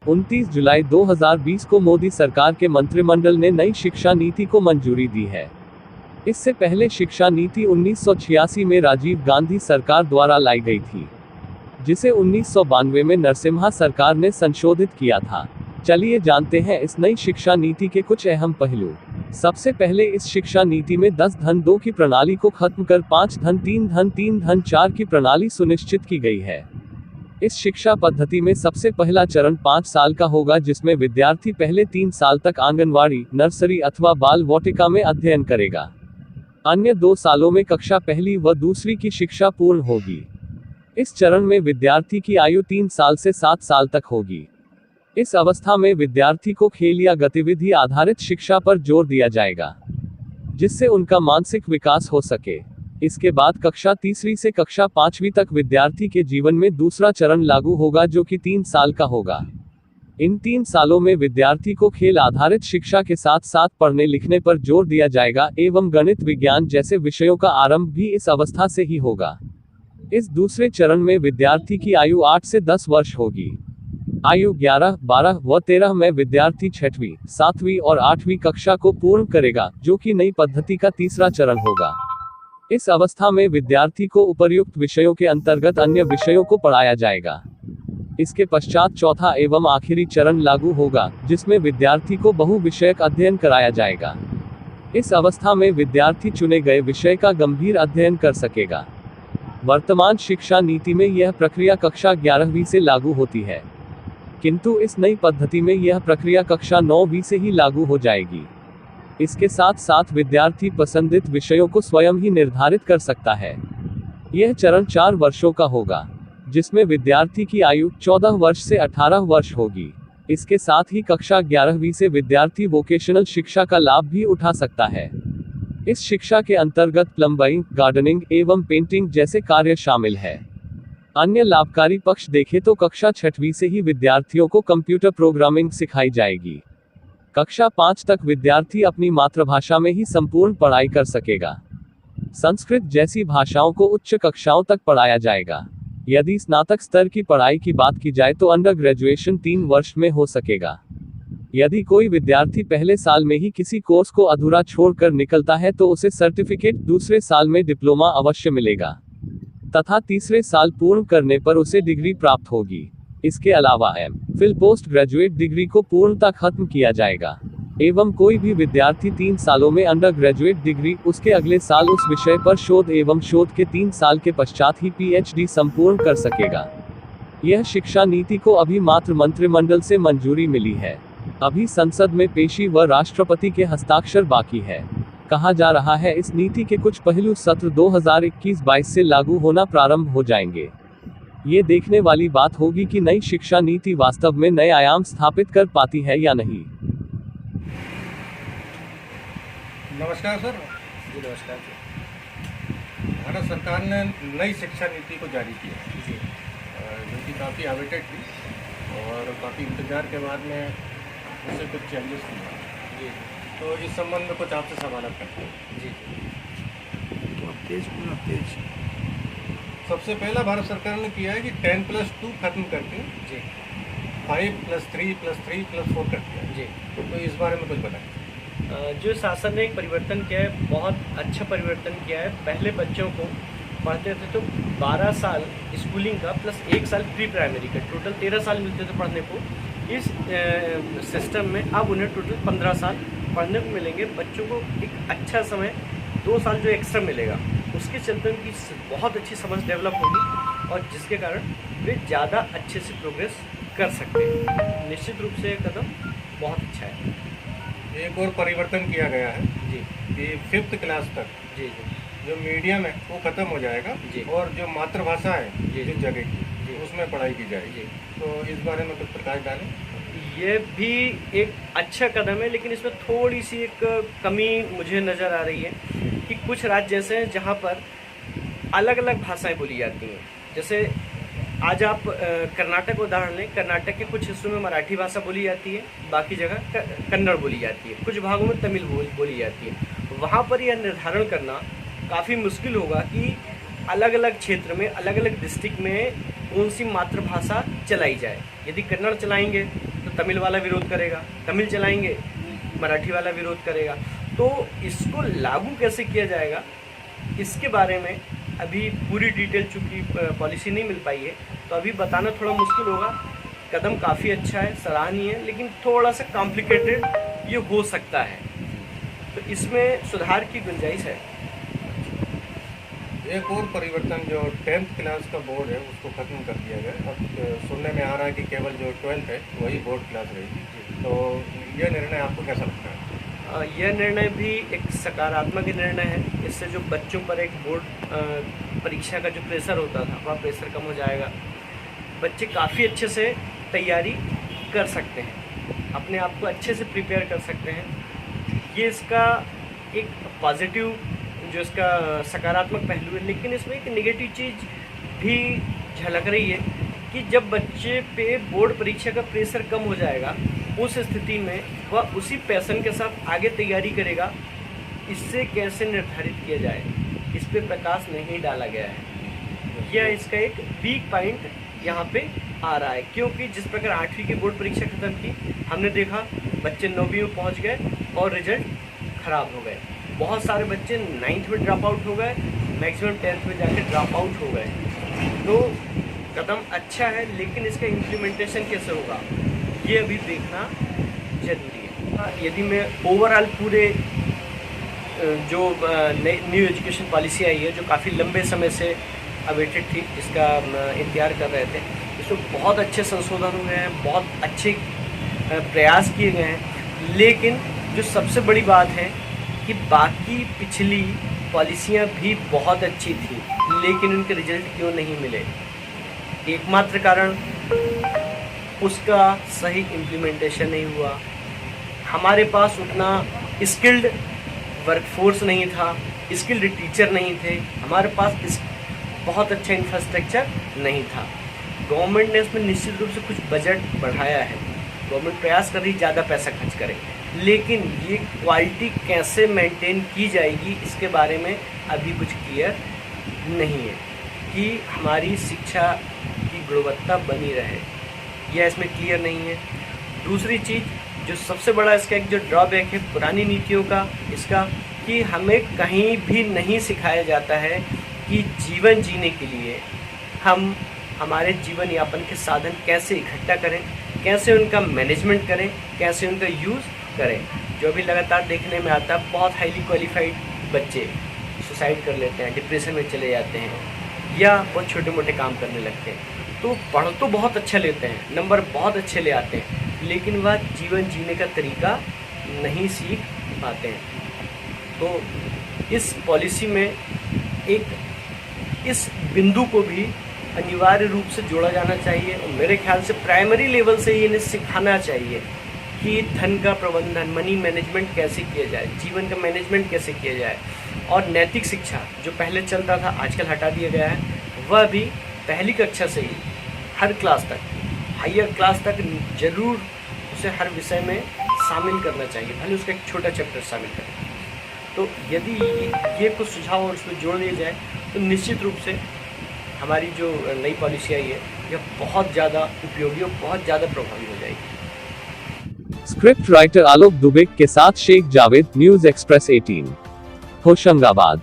29 जुलाई 2020 को मोदी सरकार के मंत्रिमंडल ने नई शिक्षा नीति को मंजूरी दी है। इससे पहले शिक्षा नीति 1986 में राजीव गांधी सरकार द्वारा लाई गई थी, जिसे 1992 में नरसिम्हा सरकार ने संशोधित किया था। चलिए जानते हैं इस नई शिक्षा नीति के कुछ अहम पहलू। सबसे पहले इस शिक्षा नीति में 10-2 की प्रणाली को खत्म कर 5-3-3-4 की प्रणाली सुनिश्चित की गई है। इस शिक्षा पद्धति में सबसे पहला चरण 5 साल का होगा, जिसमें विद्यार्थी पहले 3 साल तक आंगनवाड़ी, नर्सरी अथवा बाल वाटिका में अध्ययन करेगा। अन्य 2 सालों में कक्षा पहली व दूसरी की शिक्षा पूर्ण होगी। इस चरण में विद्यार्थी की आयु 3 साल से 7 साल तक होगी। इस अवस्था में विद्यार्थी को खेल या गतिविधि आधारित शिक्षा पर जोर दिया जाएगा, जिससे उनका मानसिक विकास हो सके। इसके बाद कक्षा तीसरी से कक्षा 5वीं तक विद्यार्थी के जीवन में दूसरा चरण लागू होगा, जो कि 3 साल का होगा। इन 3 सालों में विद्यार्थी को खेल आधारित शिक्षा के साथ साथ पढ़ने लिखने पर जोर दिया जाएगा एवं गणित, विज्ञान जैसे विषयों का आरंभ भी इस अवस्था से ही होगा। इस दूसरे चरण में विद्यार्थी की आयु 8 से 10 वर्ष होगी। आयु 11, 12 व 13 में विद्यार्थी 6वीं, 7वीं और 8वीं कक्षा को पूर्ण करेगा, जो कि नई पद्धति का तीसरा चरण होगा। इस अवस्था में विद्यार्थी को उपर्युक्त विषयों के अंतर्गत अन्य विषयों को पढ़ाया जाएगा। इसके पश्चात चौथा एवं आखिरी चरण लागू होगा, जिसमें विद्यार्थी को बहुविषयक अध्ययन कराया जाएगा। इस अवस्था में विद्यार्थी चुने गए विषय का गंभीर अध्ययन कर सकेगा। वर्तमान शिक्षा नीति में यह प्रक्रिया कक्षा 11वीं से लागू होती है, किंतु इस नई पद्धति में यह प्रक्रिया कक्षा 9वीं से ही लागू हो जाएगी। इसके साथ साथ विद्यार्थी पसंदीदा विषयों को स्वयं ही निर्धारित कर सकता है। यह चरण 4 वर्षों का होगा, जिसमें विद्यार्थी की आयु 14 वर्ष से 18 वर्ष होगी। इसके साथ ही कक्षा 11वीं से विद्यार्थी वोकेशनल शिक्षा का लाभ भी उठा सकता है। इस शिक्षा के अंतर्गत प्लम्बिंग, गार्डनिंग एवं पेंटिंग जैसे कार्य शामिल है। अन्य लाभकारी पक्ष देखें तो कक्षा 6वीं से ही विद्यार्थियों को कंप्यूटर प्रोग्रामिंग सिखाई जाएगी। कक्षा 5 तक विद्यार्थी अपनी मातृभाषा में ही संपूर्ण पढ़ाई कर सकेगा। संस्कृत जैसी भाषाओं को उच्च कक्षाओं तक पढ़ाया जाएगा। यदि स्नातक स्तर की पढ़ाई की बात की जाए तो अंडर ग्रेजुएशन 3 वर्ष में हो सकेगा। यदि कोई विद्यार्थी पहले साल में ही किसी कोर्स को अधूरा छोड़कर निकलता है तो उसे सर्टिफिकेट दूसरे साल में डिप्लोमा अवश्य मिलेगा तथा तीसरे साल पूर्ण करने पर उसे डिग्री प्राप्त होगी। इसके अलावा फिल पोस्ट ग्रेजुएट डिग्री को पूर्णतः खत्म किया जाएगा एवं कोई भी विद्यार्थी 3 सालों में अंडर ग्रेजुएट डिग्री, उसके अगले साल उस विषय पर शोध एवं शोध के 3 साल के पश्चात ही PhD संपूर्ण कर सकेगा। यह शिक्षा नीति को अभी मात्र मंत्रिमंडल से मंजूरी मिली है। अभी संसद में पेशी व राष्ट्रपति के हस्ताक्षर बाकी है। कहा जा रहा है इस नीति के कुछ पहलू सत्र 2021-22 से लागू होना प्रारंभ हो जाएंगे। ये देखने वाली बात होगी कि नई शिक्षा नीति वास्तव में नए आयाम स्थापित कर पाती है या नहीं। नमस्कार सर। जी नमस्कार। भारत सरकार ने नई शिक्षा नीति को जारी किया है, जो कि काफ़ी अवेटेड थी और काफ़ी इंतजार के बाद में उससे कुछ चेंजेस हुए जी। तो इस संबंध में कुछ आपसे सवाल करते हैं जी। तेज सबसे पहला भारत सरकार ने किया है कि 10+2 खत्म करके जी 5+3+3+4 कर दिया जी। तो इस बारे में कुछ बताएं। जो शासन ने एक परिवर्तन किया है, बहुत अच्छा परिवर्तन किया है। पहले बच्चों को पढ़ते थे तो 12 साल स्कूलिंग का प्लस 1 साल प्री प्राइमरी का, टोटल 13 साल मिलते थे पढ़ने को। इस सिस्टम में अब उन्हें टोटल 15 साल पढ़ने को मिलेंगे। बच्चों को एक अच्छा समय 2 साल जो एक्स्ट्रा मिलेगा, उसके चलते उनकी बहुत अच्छी समझ डेवलप होगी और जिसके कारण वे ज़्यादा अच्छे से प्रोग्रेस कर सकते हैं। निश्चित रूप से कदम बहुत अच्छा है। एक और परिवर्तन किया गया है जी कि 5th क्लास तक जी जो मीडियम है वो ख़त्म हो जाएगा जी। और जो मातृभाषा है जी। जिस जगह की जी। उसमें पढ़ाई की जाएगी। तो इस बारे में कुछ प्रकाश डालें। ये भी एक अच्छा कदम है, लेकिन इसमें थोड़ी सी एक कमी मुझे नज़र आ रही है कि कुछ राज्य ऐसे हैं जहाँ पर अलग अलग भाषाएं बोली जाती हैं। जैसे आज आप कर्नाटक उदाहरण लें, कर्नाटक के कुछ हिस्सों में मराठी भाषा बोली जाती है, बाकी जगह कन्नड़ बोली जाती है, कुछ भागों में तमिल बोली जाती है। वहाँ पर यह निर्धारण करना काफ़ी मुश्किल होगा कि अलग अलग क्षेत्र में, अलग अलग डिस्ट्रिक्ट में कौन सी मातृभाषा चलाई जाए। यदि कन्नड़ चलाएंगे तमिल वाला विरोध करेगा, तमिल चलाएंगे, मराठी वाला विरोध करेगा। तो इसको लागू कैसे किया जाएगा, इसके बारे में अभी पूरी डिटेल चूँकि पॉलिसी नहीं मिल पाई है, तो अभी बताना थोड़ा मुश्किल होगा। कदम काफ़ी अच्छा है, सराहनीय है, लेकिन थोड़ा सा कॉम्प्लिकेटेड ये हो सकता है, तो इसमें सुधार की गुंजाइश है। एक और परिवर्तन, जो 10th क्लास का बोर्ड है उसको खत्म कर दिया गया। अब सुनने में आ रहा है कि केवल जो 12th है वही बोर्ड क्लास रहेगी। तो यह निर्णय आपको कैसा लगता है? यह निर्णय भी एक सकारात्मक निर्णय है। इससे जो बच्चों पर एक बोर्ड परीक्षा का जो प्रेशर होता था वह प्रेशर कम हो जाएगा। बच्चे काफ़ी अच्छे से तैयारी कर सकते हैं, अपने आप को अच्छे से प्रिपेयर कर सकते हैं। ये इसका एक पॉजिटिव, जो इसका सकारात्मक पहलू है। लेकिन इसमें एक नेगेटिव चीज़ भी झलक रही है कि जब बच्चे पे बोर्ड परीक्षा का प्रेशर कम हो जाएगा, उस स्थिति में वह उसी पैशन के साथ आगे तैयारी करेगा। इससे कैसे निर्धारित किया जाए, इस पे प्रकाश नहीं डाला गया है। यह इसका एक वीक पॉइंट यहाँ पे आ रहा है, क्योंकि जिस प्रकार 8वीं की बोर्ड परीक्षा खत्म की, हमने देखा बच्चे 9वीं में पहुँच गए और रिजल्ट खराब हो गए। बहुत सारे बच्चे 9th में ड्रॉप आउट हो गए, मैक्सिमम 10th में जाके ड्रॉप आउट हो गए। तो कदम अच्छा है, लेकिन इसका इम्प्लीमेंटेशन कैसे होगा ये अभी देखना जरूरी है। यदि मैं ओवरऑल पूरे जो न्यू एजुकेशन पॉलिसी आई है, जो काफ़ी लंबे समय से अवेटेड थी, जिसका इंतजार कर रहे थे, इसमें बहुत अच्छे संशोधन हुए हैं, बहुत अच्छे प्रयास किए गए हैं। लेकिन जो सबसे बड़ी बात है कि बाकी पिछली पॉलिसियां भी बहुत अच्छी थी, लेकिन उनके रिजल्ट क्यों नहीं मिले? एकमात्र कारण उसका सही इम्प्लीमेंटेशन नहीं हुआ। हमारे पास उतना स्किल्ड वर्कफोर्स नहीं था, स्किल्ड टीचर नहीं थे, हमारे पास बहुत अच्छा इंफ्रास्ट्रक्चर नहीं था। गवर्नमेंट ने इसमें निश्चित रूप से कुछ बजट बढ़ाया है, गवर्नमेंट प्रयास कर रही ज़्यादा पैसा खर्च करे, लेकिन ये क्वालिटी कैसे मेंटेन की जाएगी इसके बारे में अभी कुछ क्लियर नहीं है कि हमारी शिक्षा की गुणवत्ता बनी रहे, यह इसमें क्लियर नहीं है। दूसरी चीज़, जो सबसे बड़ा इसका एक जो ड्रॉबैक है पुरानी नीतियों का, इसका कि हमें कहीं भी नहीं सिखाया जाता है कि जीवन जीने के लिए हम हमारे जीवन यापन के साधन कैसे इकट्ठा करें, कैसे उनका मैनेजमेंट करें, कैसे उनका यूज़ करें। जो भी लगातार देखने में आता है, बहुत हाईली क्वालिफाइड बच्चे सुसाइड कर लेते हैं, डिप्रेशन में चले जाते हैं, या बहुत छोटे मोटे काम करने लगते हैं। तो पढ़ तो बहुत अच्छा लेते हैं, नंबर बहुत अच्छे ले आते हैं, लेकिन वह जीवन जीने का तरीका नहीं सीख पाते हैं। तो इस पॉलिसी में एक इस बिंदु को भी अनिवार्य रूप से जोड़ा जाना चाहिए, और मेरे ख्याल से प्राइमरी लेवल से ही इन्हें सिखाना चाहिए कि धन का प्रबंधन, मनी मैनेजमेंट कैसे किया जाए, जीवन का मैनेजमेंट कैसे किया जाए। और नैतिक शिक्षा जो पहले चलता था, आजकल हटा दिया गया है, वह भी पहली कक्षा से ही हर क्लास तक, हायर क्लास तक जरूर उसे हर विषय में शामिल करना चाहिए, भले उसका एक छोटा चैप्टर शामिल करें। तो यदि ये कुछ सुझाव और उसमें जोड़ दिए जाए, तो निश्चित रूप से हमारी जो नई पॉलिसी आई है यह बहुत ज़्यादा उपयोगी और बहुत ज़्यादा प्रभावी हो जाएगी। स्क्रिप्ट राइटर आलोक दुबे के साथ शेख जावेद, न्यूज़ एक्सप्रेस 18, होशंगाबाद।